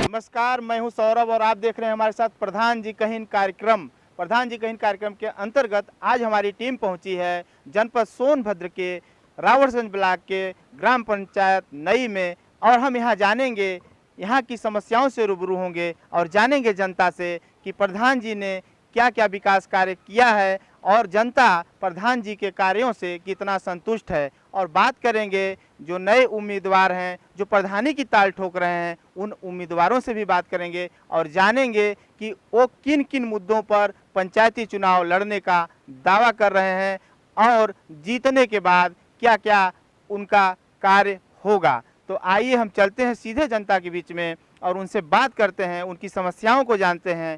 नमस्कार, मैं हूं सौरभ और आप देख रहे हैं हमारे साथ प्रधान जी कहिन कार्यक्रम। प्रधान जी कहिन कार्यक्रम के अंतर्गत आज हमारी टीम पहुंची है जनपद सोनभद्र के रावटगंज ब्लॉक के ग्राम पंचायत नई में, और हम यहां जानेंगे, यहां की समस्याओं से रूबरू होंगे और जानेंगे जनता से कि प्रधान जी ने क्या क्या विकास कार्य किया है और जनता प्रधान जी के कार्यों से कितना संतुष्ट है। और बात करेंगे जो नए उम्मीदवार हैं जो प्रधानी की ताल ठोक रहे हैं, उन उम्मीदवारों से भी बात करेंगे और जानेंगे कि वो किन किन मुद्दों पर पंचायती चुनाव लड़ने का दावा कर रहे हैं और जीतने के बाद क्या क्या उनका कार्य होगा। तो आइए हम चलते हैं सीधे जनता के बीच में और उनसे बात करते हैं, उनकी समस्याओं को जानते हैं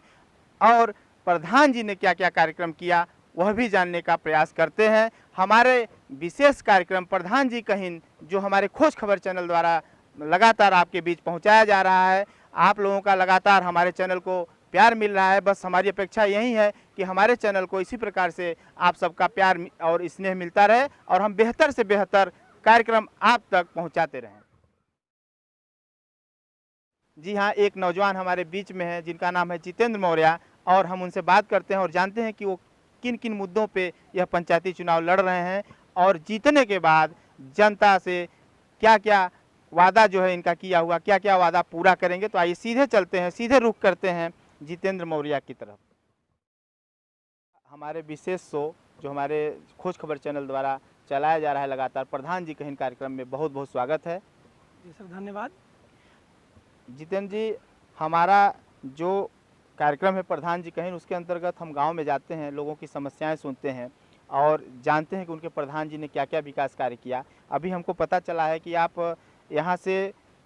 और प्रधान जी ने क्या क्या कार्यक्रम किया वह भी जानने का प्रयास करते हैं। हमारे विशेष कार्यक्रम प्रधान जी कहिन जो हमारे खोज खबर चैनल द्वारा लगातार आपके बीच पहुंचाया जा रहा है। आप लोगों का लगातार हमारे चैनल को प्यार मिल रहा है। बस हमारी अपेक्षा यही है कि हमारे चैनल को इसी प्रकार से आप सबका प्यार और स्नेह मिलता रहे और हम बेहतर से बेहतर कार्यक्रम आप तक पहुंचाते रहें। जी हाँ, एक नौजवान हमारे बीच में है जिनका नाम है जितेंद्र मौर्य, और हम उनसे बात करते हैं और जानते हैं कि वो किन किन मुद्दों पे यह पंचायती चुनाव लड़ रहे हैं और जीतने के बाद जनता से क्या क्या वादा जो है इनका किया हुआ, क्या क्या वादा पूरा करेंगे। तो आइए सीधे चलते हैं, सीधे रुख करते हैं जितेंद्र मौर्य की तरफ। हमारे विशेष शो जो हमारे खोज खबर चैनल द्वारा चलाया जा रहा है लगातार, प्रधान जी कहिन कार्यक्रम में बहुत बहुत स्वागत है। जी सर, धन्यवाद। जितेंद्र जी, हमारा जो कार्यक्रम है प्रधान जी कहिन, उसके अंतर्गत हम गांव में जाते हैं, लोगों की समस्याएं सुनते हैं और जानते हैं कि उनके प्रधान जी ने क्या क्या विकास कार्य किया। अभी हमको पता चला है कि आप यहां से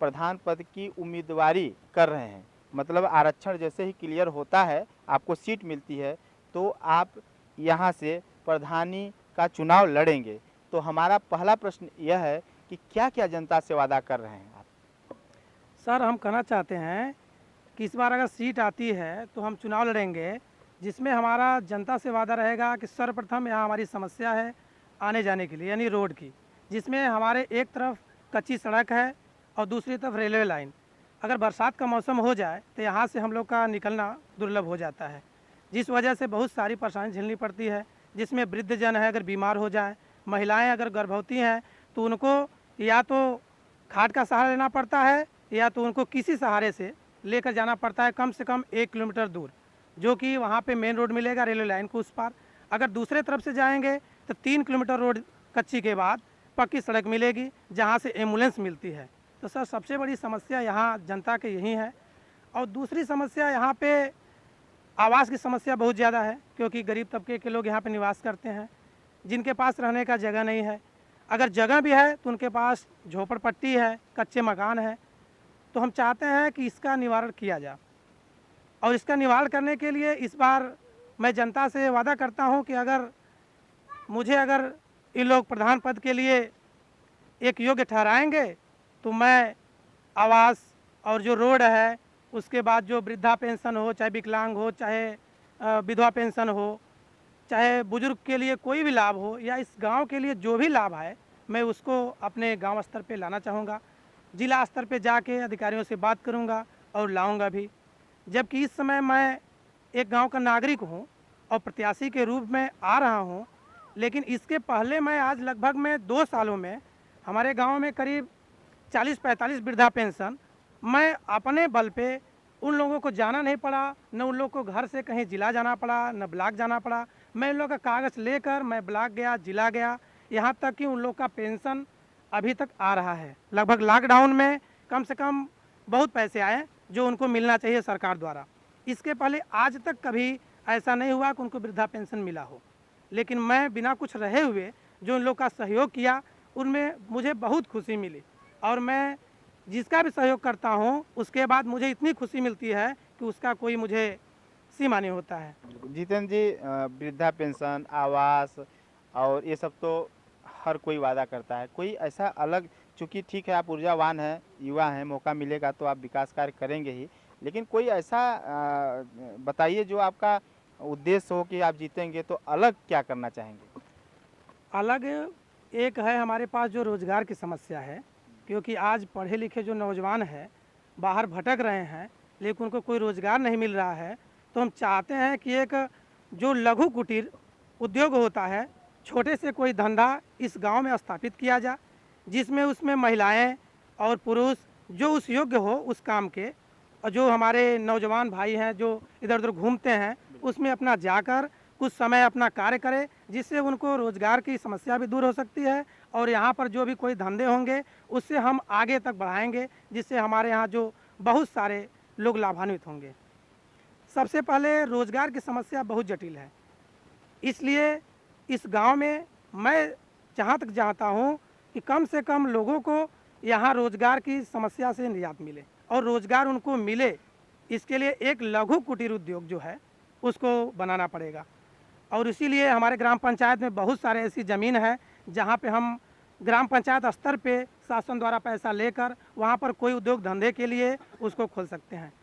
प्रधान पद की उम्मीदवारी कर रहे हैं, मतलब आरक्षण जैसे ही क्लियर होता है, आपको सीट मिलती है तो आप यहां से प्रधानी का चुनाव लड़ेंगे। तो हमारा पहला प्रश्न यह है कि क्या क्या जनता से वादा कर रहे हैं आप? सर, हम कहना चाहते हैं कि इस बार अगर सीट आती है तो हम चुनाव लड़ेंगे, जिसमें हमारा जनता से वादा रहेगा कि सर्वप्रथम यहाँ हमारी समस्या है आने जाने के लिए, यानी रोड की, जिसमें हमारे एक तरफ कच्ची सड़क है और दूसरी तरफ रेलवे लाइन। अगर बरसात का मौसम हो जाए तो यहाँ से हम लोग का निकलना दुर्लभ हो जाता है, जिस वजह से बहुत सारी परेशानी झेलनी पड़ती है, जिसमें वृद्धजन है अगर बीमार हो जाए, महिलाएँ अगर गर्भवती हैं तो उनको या तो खाट का सहारा लेना पड़ता है या तो उनको किसी सहारे से लेकर जाना पड़ता है कम से कम 1 किलोमीटर दूर, जो कि वहाँ पे मेन रोड मिलेगा रेलवे लाइन को उस पार। अगर दूसरे तरफ से जाएंगे तो 3 किलोमीटर रोड कच्ची के बाद पक्की सड़क मिलेगी जहाँ से एम्बुलेंस मिलती है। तो सर, सबसे बड़ी समस्या यहाँ जनता के यही है। और दूसरी समस्या यहाँ पे आवास की समस्या बहुत ज़्यादा है, क्योंकि गरीब तबके के लोग यहाँ पे निवास करते हैं जिनके पास रहने का जगह नहीं है। अगर जगह भी है तो उनके पास झोपड़पट्टी है, कच्चे मकान है। तो हम चाहते हैं कि इसका निवारण किया जाए, और इसका निवारण करने के लिए इस बार मैं जनता से वादा करता हूं कि अगर इन लोग प्रधान पद के लिए एक योग्य ठहराएंगे तो मैं आवास और जो रोड है, उसके बाद जो वृद्धा पेंशन हो, चाहे विकलांग हो, चाहे विधवा पेंशन हो, चाहे बुजुर्ग के लिए कोई भी लाभ हो, या इस गांव के लिए जो भी लाभ है, मैं उसको अपने गांव स्तर पे लाना चाहूँगा। जिला स्तर पे जाके अधिकारियों से बात करूंगा और लाऊंगा भी। जबकि इस समय मैं एक गांव का नागरिक हूं और प्रत्याशी के रूप में आ रहा हूं, लेकिन इसके पहले मैं आज लगभग में 2 सालों में हमारे गांव में करीब 40-45 वृद्धा पेंशन मैं अपने बल पे उन लोगों को जाना नहीं पड़ा, न उन लोगों को घर से कहीं जिला जाना पड़ा, न ब्लॉक जाना पड़ा। मैं उन लोगों का कागज़ लेकर मैं ब्लॉक गया, जिला गया, यहाँ तक कि उन लोग का पेंशन अभी तक आ रहा है। लगभग लॉकडाउन में कम से कम बहुत पैसे आए जो उनको मिलना चाहिए सरकार द्वारा। इसके पहले आज तक कभी ऐसा नहीं हुआ कि उनको वृद्धा पेंशन मिला हो। लेकिन मैं बिना कुछ रहे हुए जो उन लोग का सहयोग किया, उनमें मुझे बहुत खुशी मिली, और मैं जिसका भी सहयोग करता हूं उसके बाद मुझे इतनी खुशी मिलती है कि उसका कोई मुझे सीमा नहीं होता है। जितेंद्र जी, वृद्धा पेंशन, आवास और ये सब तो हर कोई वादा करता है, कोई ऐसा अलग, चूँकि ठीक है आप ऊर्जावान हैं, युवा हैं, मौका मिलेगा तो आप विकास कार्य करेंगे ही, लेकिन कोई ऐसा बताइए जो आपका उद्देश्य हो कि आप जीतेंगे तो अलग क्या करना चाहेंगे? अलग एक है हमारे पास जो रोज़गार की समस्या है, क्योंकि आज पढ़े लिखे जो नौजवान हैं बाहर भटक रहे हैं लेकिन उनको कोई रोज़गार नहीं मिल रहा है, तो हम चाहते हैं कि एक जो लघु कुटीर उद्योग होता है, छोटे से कोई धंधा इस गांव में स्थापित किया जाए, जिसमें उसमें महिलाएं और पुरुष जो उस योग्य हो उस काम के, और जो हमारे नौजवान भाई हैं जो इधर उधर घूमते हैं उसमें अपना जाकर कुछ समय अपना कार्य करें, जिससे उनको रोज़गार की समस्या भी दूर हो सकती है और यहाँ पर जो भी कोई धंधे होंगे उससे हम आगे तक बढ़ाएंगे, जिससे हमारे यहाँ जो बहुत सारे लोग लाभान्वित होंगे। सबसे पहले रोज़गार की समस्या बहुत जटिल है, इसलिए इस गांव में मैं जहाँ तक चाहता हूँ कि कम से कम लोगों को यहाँ रोज़गार की समस्या से निजात मिले और रोज़गार उनको मिले, इसके लिए एक लघु कुटीर उद्योग जो है उसको बनाना पड़ेगा। और इसीलिए हमारे ग्राम पंचायत में बहुत सारे ऐसी ज़मीन है जहाँ पे हम ग्राम पंचायत स्तर पे शासन द्वारा पैसा लेकर वहाँ पर कोई उद्योग धंधे के लिए उसको खोल सकते हैं,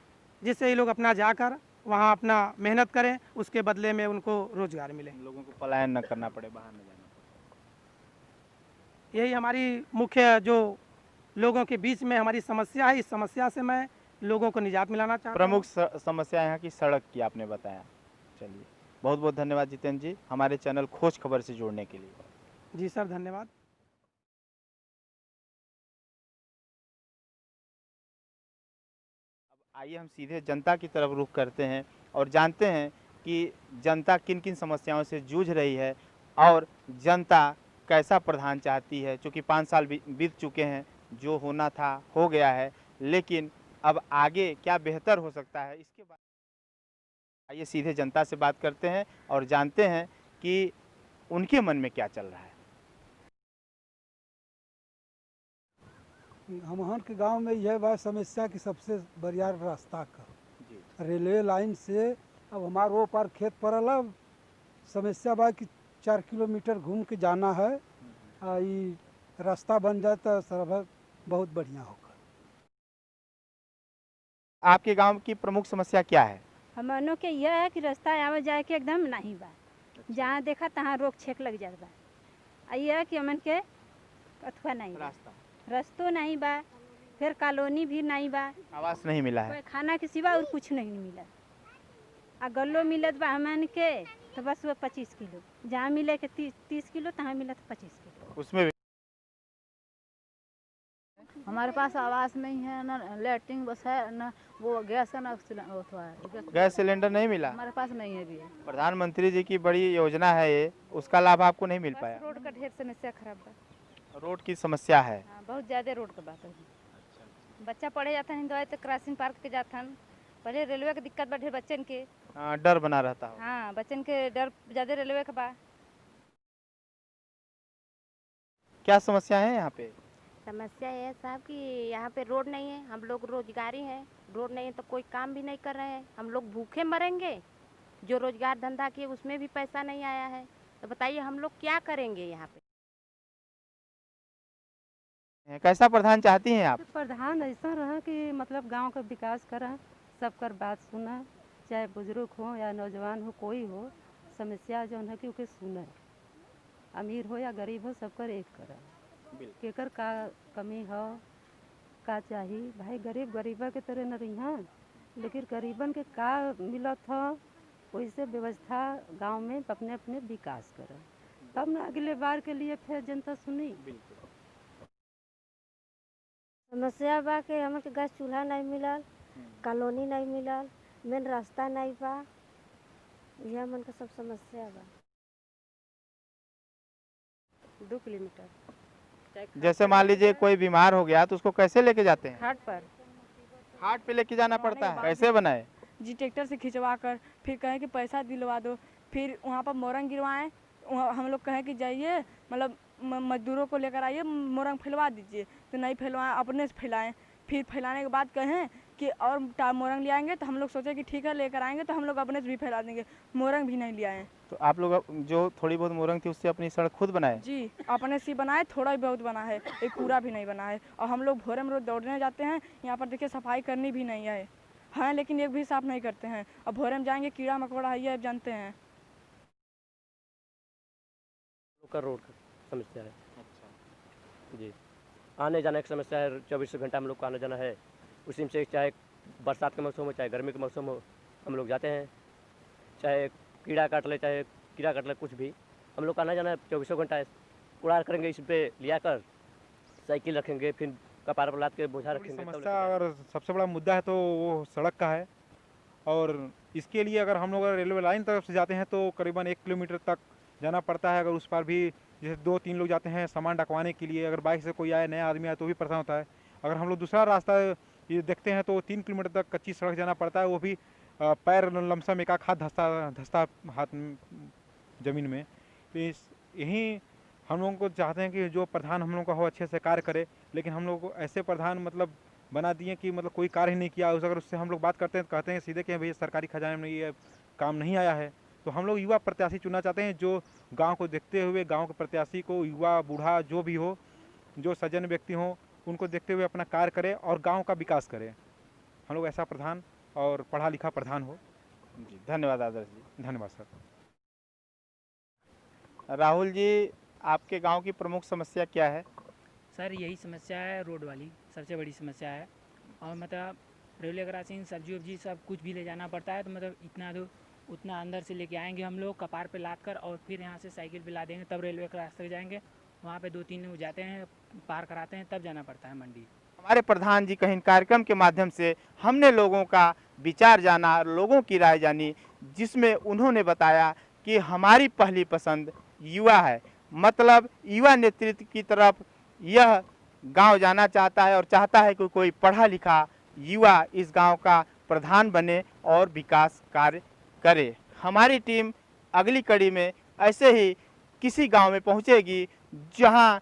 जिससे ये लोग अपना जाकर वहाँ अपना मेहनत करें, उसके बदले में उनको रोज़गार मिले, लोगों को पलायन न करना पड़े, बाहर न जाना पड़े। यही हमारी मुख्य जो लोगों के बीच में हमारी समस्या है। इस समस्या से मैं लोगों को निजात मिलाना चाहता हूँ। प्रमुख समस्या यहाँ की सड़क की आपने बताया। चलिए, बहुत बहुत धन्यवाद जितेंद्र जी हमारे चैनल खोज खबर से जुड़ने के लिए। जी सर, धन्यवाद। अब आइए हम सीधे जनता की तरफ रुख करते हैं और जानते हैं कि जनता किन किन समस्याओं से जूझ रही है और जनता कैसा प्रधान चाहती है। चूँकि 5 साल बीत चुके हैं, जो होना था हो गया है, लेकिन अब आगे क्या बेहतर हो सकता है इसके बारे में आइए सीधे जनता से बात करते हैं और जानते हैं कि उनके मन में क्या चल रहा है। हमार के गांव में यह बा समस्या की सबसे बढ़िया रास्ता का जी। रेलवे लाइन से अब हमार वो पार खेत पड़ल है। समस्या बा कि 4 किलोमीटर घूम के जाना है। ये रास्ता बन जाए तो सब बहुत बढ़िया होगा। आपके गांव की प्रमुख समस्या क्या है? हमनों के यह है कि रास्ता आवे जाए के एकदम नहीं बा, जहाँ देखा तहाँ रोक छेक लग जात बा। आ यह है कि हमन के अथवा नहीं बा, रास्तों नहीं बा, फिर कॉलोनी भी नहीं बा, आवास नहीं मिला है, कोई खाना के सिवा और कुछ नहीं मिला। आ गल्लो मिलत बा हमन के तो बस वो 25 किलो, जहाँ मिले के 30 किलो, तहाँ मिलत 25 किलो। उसमें भी हमारे पास आवास नहीं है, ना लैट्रिन बस है, ना वो गैस है, ना गैस सिलेंडर नहीं मिला। हमारे पास नहीं है भी। प्रधानमंत्री जी की बड़ी योजना है ये, उसका लाभ आपको नहीं मिल पाया। रोड का ढेर समस्या खराब बा, रोड की समस्या है। हाँ, बहुत ज़्यादा रोड का बात है। बच्चा पढ़े जाता है तो क्रॉसिंग पार्क के जाता है, पहले रेलवे की दिक्कत बा ढेर बच्चन के। डर बना रहता हो। हाँ, बच्चन के डर ज़्यादा रेलवे का बा। क्या समस्या है यहाँ पे? समस्या है साहब कि यहाँ पे रोड नहीं है, हम लोग रोजगारी हैं, रोड नहीं है तो कोई काम भी नहीं कर रहे हैं, हम लोग भूखे मरेंगे। जो रोजगार धंधा किए उसमें भी पैसा नहीं आया है, तो बताइए हम लोग क्या करेंगे यहाँ पे। कैसा प्रधान चाहती हैं आप? प्रधान ऐसा रहा कि मतलब गांव का विकास करा, सबकर बात सुना, चाहे बुजुर्ग हो या नौजवान हो, कोई हो, समस्या जो है कि उके सुने, अमीर हो या गरीब हो सबकर एक करा, केकर का कमी हो का चाहिए। भाई गरीब गरीबा के तरह न रही हैं, लेकिन गरीबन के का मिलत हो वैसे व्यवस्था गांव में अपने अपने विकास करे, तब न अगले बार के लिए फिर जनता सुनी। समस्या बा कि हमन के गैस चूल्हा नहीं मिलल, कॉलोनी नहीं मिलल, मेन रास्ता नहीं बा, यह मन का सब समस्या बा। 2 किलोमीटर। जैसे मान लीजिए कोई बीमार हो गया तो उसको कैसे लेके जाते हैं? हाट पर, हाट पे लेके जाना पड़ता है। कैसे बनाए? जी ट्रैक्टर से खिंचवा कर फिर कहें कि पैसा दिलवा दो, फिर वहाँ पर मोरंग गिरवाएं, हम लोग कहें कि जाइए मतलब मजदूरों को लेकर आइए मोरंग फैलवा दीजिए, तो नहीं फैलवाएं, अपने से फैलाएं। फिर फैलाने के बाद कहें कि और मोरंग ले आएंगे, तो हम लोग सोचे कि ठीक है लेकर आएंगे, तो हम लोग अपने से भी फैला देंगे, मोरंग भी नहीं ले आए। तो आप लोग जो थोड़ी बहुत मोरंग थी उससे अपनी सड़क खुद बनाए? जी अपने से बनाए, थोड़ा ही बहुत बना है, एक पूरा भी नहीं बना है। और हम लोग भोरे में रोज दौड़ने जाते हैं, यहाँ पर देखिए सफाई करनी भी नहीं है, हाँ लेकिन एक भी साफ नहीं करते हैं। अब भोरे में जाएंगे कीड़ा मकोड़ा है, ये जानते हैं। रोड का समस्या है। अच्छा जी, आने जाने की समस्या है, 24 घंटा हम लोग को आना जाना है, उसी में से चाहे बरसात के मौसम हो चाहे गर्मी के मौसम हो हम लोग जाते हैं। चाहे कीड़ा काट ले कुछ भी, हम लोग का आना जाना 24 घंटा उड़ान करेंगे। इस पे लिया कर साइकिल रखेंगे, फिर कपार पर लाद के बोझा रखेंगे। समस्या अगर सबसे बड़ा मुद्दा है तो वो सड़क का है, और इसके लिए अगर हम लोग रेलवे लाइन तरफ से जाते हैं तो करीबन 1 किलोमीटर तक जाना पड़ता है। अगर उस पर भी जैसे 2-3 लोग जाते हैं सामान ढकवाने के लिए, अगर बाइक से कोई आए नया आदमी आए तो भी परेशान होता है। अगर हम लोग दूसरा रास्ता ये देखते हैं तो 3 किलोमीटर तक कच्ची सड़क जाना पड़ता है, वो भी पैर लमसम एक हाथ धंसता हाथ ज़मीन में। तो यही हम लोगों को चाहते हैं कि जो प्रधान हम लोग का हो अच्छे से कार्य करे, लेकिन हम लोग को ऐसे प्रधान मतलब बना दिए कि मतलब कोई कार्य नहीं किया। अगर उससे हम लोग बात करते हैं तो कहते हैं सीधे कि भैया सरकारी खजाने में ये काम नहीं आया है। तो हम लोग युवा प्रत्याशी चुनना चाहते हैं जो गांव को देखते हुए, गांव के प्रत्याशी को, युवा बूढ़ा जो भी हो, जो सज्जन व्यक्ति हो, उनको देखते हुए अपना कार्य करे और गांव का विकास करे। हम लोग ऐसा प्रधान और पढ़ा लिखा प्रधान हो। जी धन्यवाद आदर्श जी। धन्यवाद सर। राहुल जी, आपके गांव की प्रमुख समस्या क्या है? सर यही समस्या है, रोड वाली सबसे बड़ी समस्या है। और मतलब रेलवे क्रॉसिंग सब्जी वब्जी सब कुछ भी ले जाना पड़ता है, तो मतलब इतना दूर उतना अंदर से लेके आएंगे हम लोग कपार पे लाद कर, और फिर यहाँ से साइकिल पे ला देंगे, तब रेलवे क्रॉस तक जाएंगे। वहाँ पे 2-3 लोग जाते हैं, पार कराते हैं, तब जाना पड़ता है मंडी। हमारे प्रधान जी कहीं कार्यक्रम के माध्यम से हमने लोगों का विचार जाना, लोगों की राय जानी, जिसमें उन्होंने बताया कि हमारी पहली पसंद युवा है। मतलब युवा नेतृत्व की तरफ यह गांव जाना चाहता है और चाहता है कि कोई पढ़ा लिखा युवा इस गांव का प्रधान बने और विकास कार्य करे। हमारी टीम अगली कड़ी में ऐसे ही किसी गांव में पहुंचेगी जहां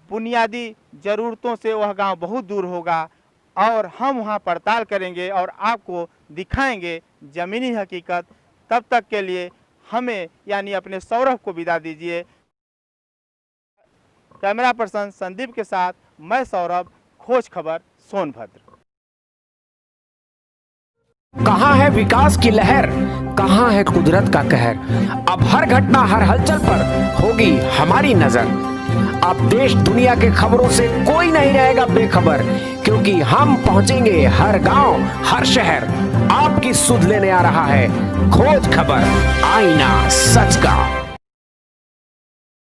बुनियादी ज़रूरतों से वह गांव बहुत दूर होगा, और हम वहां पड़ताल करेंगे और आपको दिखाएंगे ज़मीनी हकीकत। तब तक के लिए हमें यानी अपने सौरभ को विदा दीजिए। कैमरा पर्सन संदीप के साथ मैं सौरभ, खोज खबर सोनभद्र। कहाँ है विकास की लहर, कहाँ है कुदरत का कहर। अब हर घटना हर हलचल पर होगी हमारी नजर। अब देश दुनिया के खबरों से कोई नहीं रहेगा बेखबर, क्योंकि हम पहुंचेंगे हर गांव हर शहर। आपकी सुध लेने आ रहा है खोज खबर, आईना सच का।